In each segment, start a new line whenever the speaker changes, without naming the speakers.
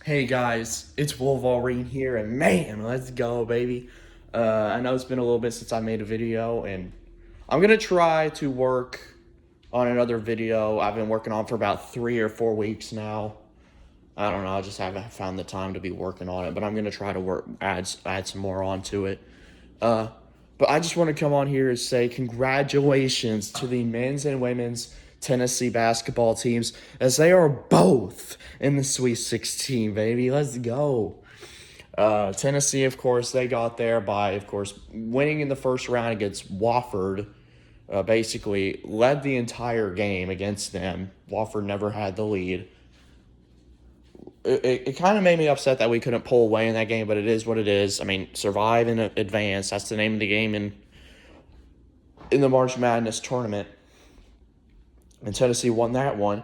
Hey guys, it's Wolverine here, and man, let's go, baby. I know it's been a little bit since I made a video, and I'm gonna try to work on another video I've been working on for about 3 or 4 weeks now. I don't know, I just haven't found the time to be working on it, but I'm gonna try to add some more onto it. Uh, but I just want to come on here and say congratulations to the men's and women's Tennessee basketball teams as they are both in the Sweet 16, baby. Let's go. Tennessee, of course, they got there by, of course, winning in the first round against Wofford. Basically, led the entire game against them. Wofford never had the lead. It kind of made me upset that we couldn't pull away in that game, but it is what it is. I mean, survive and advance. That's the name of the game in the March Madness tournament. And Tennessee won that one.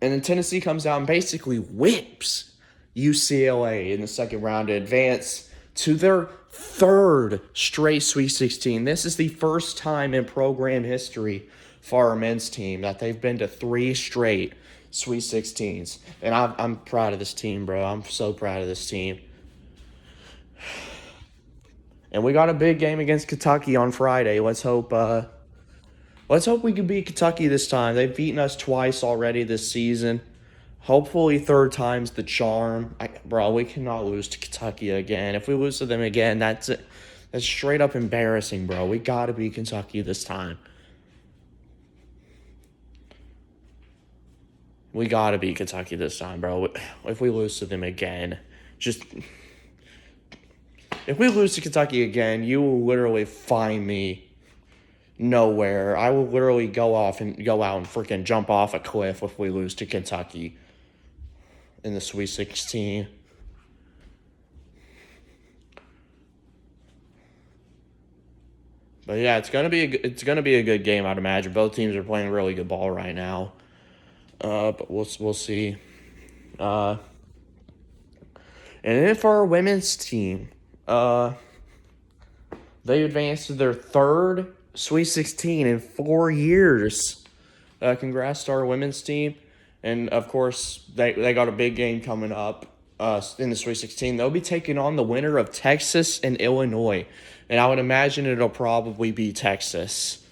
And then Tennessee comes out and basically whips UCLA in the second round to advance to their third straight Sweet 16. This is the first time in program history for our men's team that they've been to three straight Sweet 16s. And I'm proud of this team, bro. I'm so proud of this team. And we got a big game against Kentucky on Friday. Let's hope we can beat Kentucky this time. They've beaten us twice already this season. Hopefully third time's the charm. Bro, we cannot lose to Kentucky again. If we lose to them again, that's it. That's straight up embarrassing, bro. We got to beat Kentucky this time. We got to beat Kentucky this time, bro. If we lose to them again, if we lose to Kentucky again, you will literally find me nowhere. I will literally go out and freaking jump off a cliff if we lose to Kentucky in the Sweet 16. But yeah, it's gonna be a good game, I'd imagine. Both teams are playing really good ball right now. But we'll see. And then for our women's team, they advanced to their third Sweet 16 in 4 years. Congrats to our women's team. And, of course, they got a big game coming up in the Sweet 16. They'll be taking on the winner of Texas and Illinois. And I would imagine it'll probably be Texas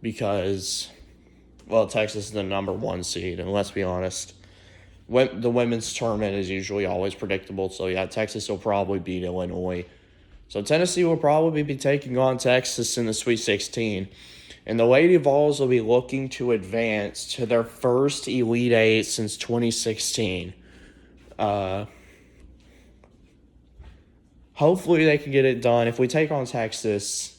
because, well, Texas is the number 1 seed. And let's be honest, the women's tournament is usually always predictable. So, yeah, Texas will probably beat Illinois. So Tennessee will probably be taking on Texas in the Sweet 16. And the Lady Vols will be looking to advance to their first Elite Eight since 2016. Hopefully they can get it done. If we take on Texas,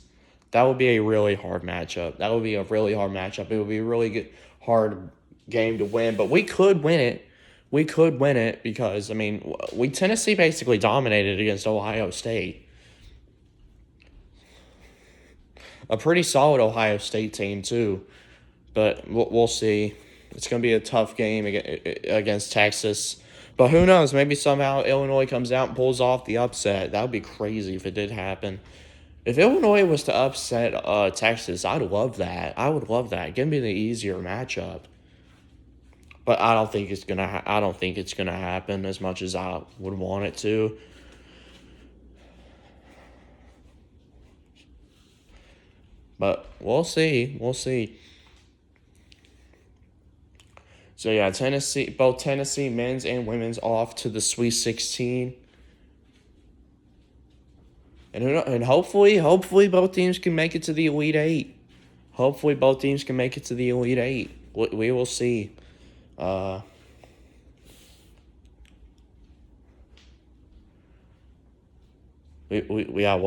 that would be a really hard matchup. It would be a really good, hard game to win. But we could win it. Because, I mean, Tennessee basically dominated against Ohio State. A pretty solid Ohio State team, too. But we'll see. It's going to be a tough game against Texas. But who knows? Maybe somehow Illinois comes out and pulls off the upset. That would be crazy if it did happen. If Illinois was to upset Texas, I'd love that. I would love that. Give me the easier matchup. But I don't think it's gonna happen as much as I would want it to. But we'll see. So yeah, both Tennessee men's and women's off to the Sweet 16. And hopefully both teams can make it to the Elite Eight. We will see. We'll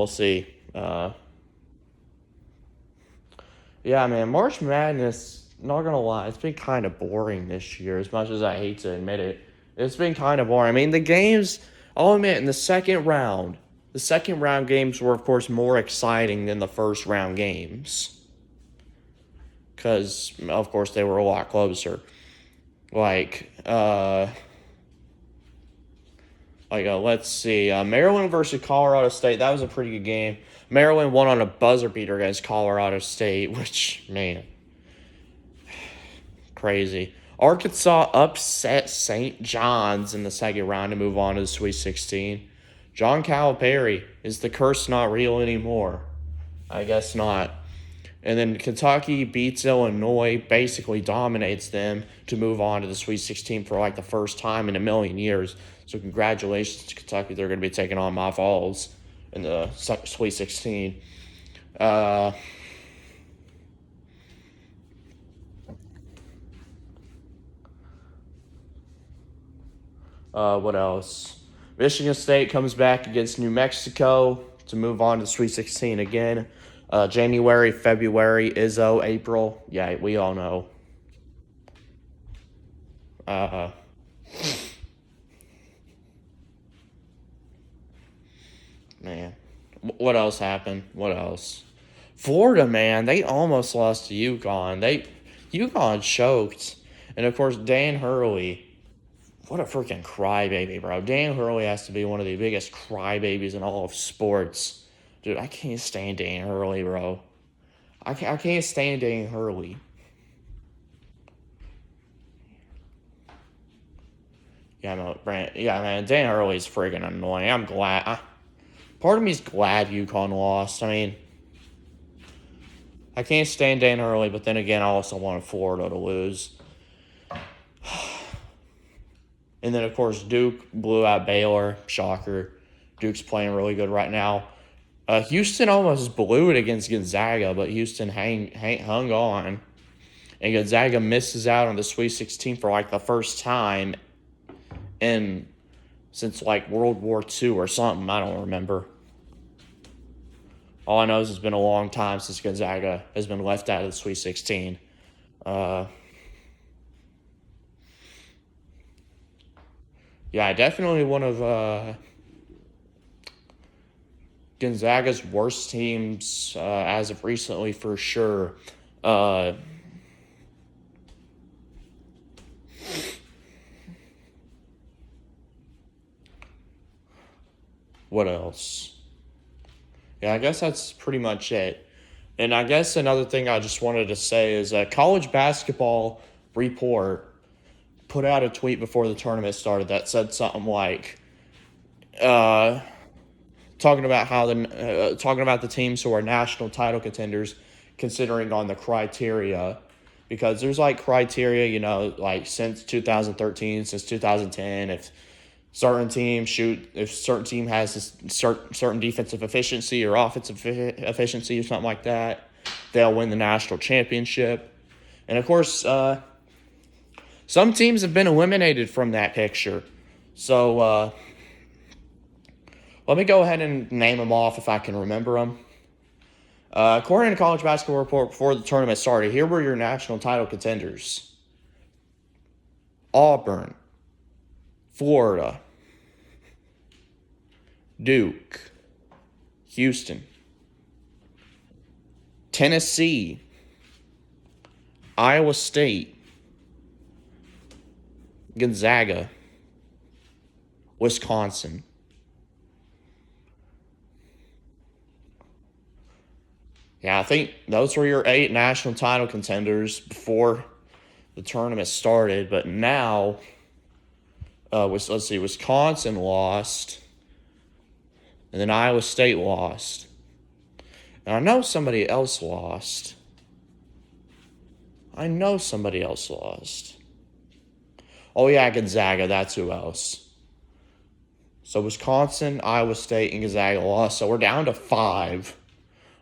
see. Yeah, man, March Madness, not gonna lie, it's been kind of boring this year, as much as I hate to admit it. It's been kind of boring. I mean, the games, I'll admit, in the second round games were, of course, more exciting than the first round games. Because, of course, they were a lot closer. Let's see, Maryland versus Colorado State, that was a pretty good game. Maryland won on a buzzer beater against Colorado State, which, man, crazy. Arkansas upset St. John's in the second round to move on to the Sweet 16. John Calipari, is the curse not real anymore? I guess not. And then Kentucky beats Illinois, basically dominates them to move on to the Sweet 16 for like the first time in a million years. So congratulations to Kentucky. They're going to be taking on my Vols in the Sweet 16. What else? Michigan State comes back against New Mexico to move on to the Sweet 16 again. January, February, Izzo, April. Yeah, we all know. Man. What else happened? What else? Florida, man, they almost lost to UConn. UConn choked. And of course, Dan Hurley. What a freaking crybaby, bro. Dan Hurley has to be one of the biggest crybabies in all of sports. Dude, I can't stand Dan Hurley, bro. I can't stand Dan Hurley. Yeah, man, Dan Hurley's friggin' annoying. I'm glad. Part of me's glad UConn lost. I mean, I can't stand Dan Hurley, but then again, I also wanted Florida to lose. And then, of course, Duke blew out Baylor. Shocker. Duke's playing really good right now. Houston almost blew it against Gonzaga, but Houston hung on. And Gonzaga misses out on the Sweet 16 for like the first time since like World War II or something. I don't remember. All I know is it's been a long time since Gonzaga has been left out of the Sweet 16. Yeah, definitely one of Gonzaga's worst teams as of recently, for sure. What else? Yeah, I guess that's pretty much it. And I guess another thing I just wanted to say is College Basketball Report put out a tweet before the tournament started that said something like, talking about the teams who are national title contenders, considering on the criteria, because there's like criteria, like since 2013, since 2010, if certain team has this certain defensive efficiency or offensive efficiency or something like that, they'll win the national championship. And of course, some teams have been eliminated from that picture. So let me go ahead and name them off if I can remember them. According to College Basketball Report, before the tournament started, here were your national title contenders: Auburn, Florida, Duke, Houston, Tennessee, Iowa State, Gonzaga, Wisconsin. Yeah, I think those were your 8 national title contenders before the tournament started. But now, let's see, Wisconsin lost, and then Iowa State lost. And I know somebody else lost. Oh, yeah, Gonzaga, that's who else. So Wisconsin, Iowa State, and Gonzaga lost. So we're down to 5,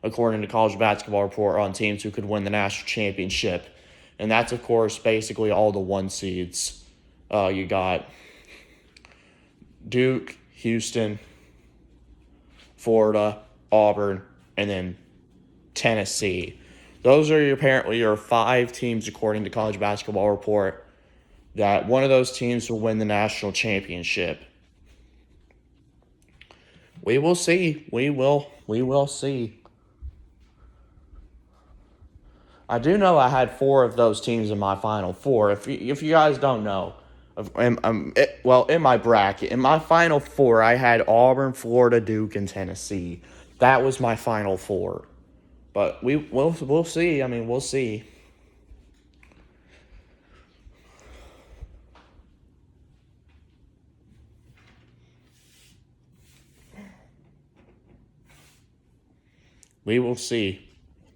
according to College Basketball Report, on teams who could win the national championship. And that's, of course, basically all the 1 seeds. You got Duke, Houston, Florida, Auburn, and then Tennessee. Those are apparently your 5 teams, according to College Basketball Report, that one of those teams will win the national championship. We will see. We will see. I do know I had 4 of those teams in my Final Four. If you guys don't know, in my bracket, in my Final Four, I had Auburn, Florida, Duke, and Tennessee. That was my Final Four. But we'll see. I mean, we'll see. we will see.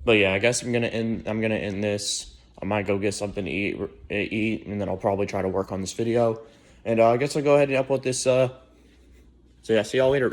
But yeah, I guess I'm gonna end this. I might go get something to eat, and then I'll probably try to work on this video. And I guess I'll go ahead and upload this. So yeah, see y'all later.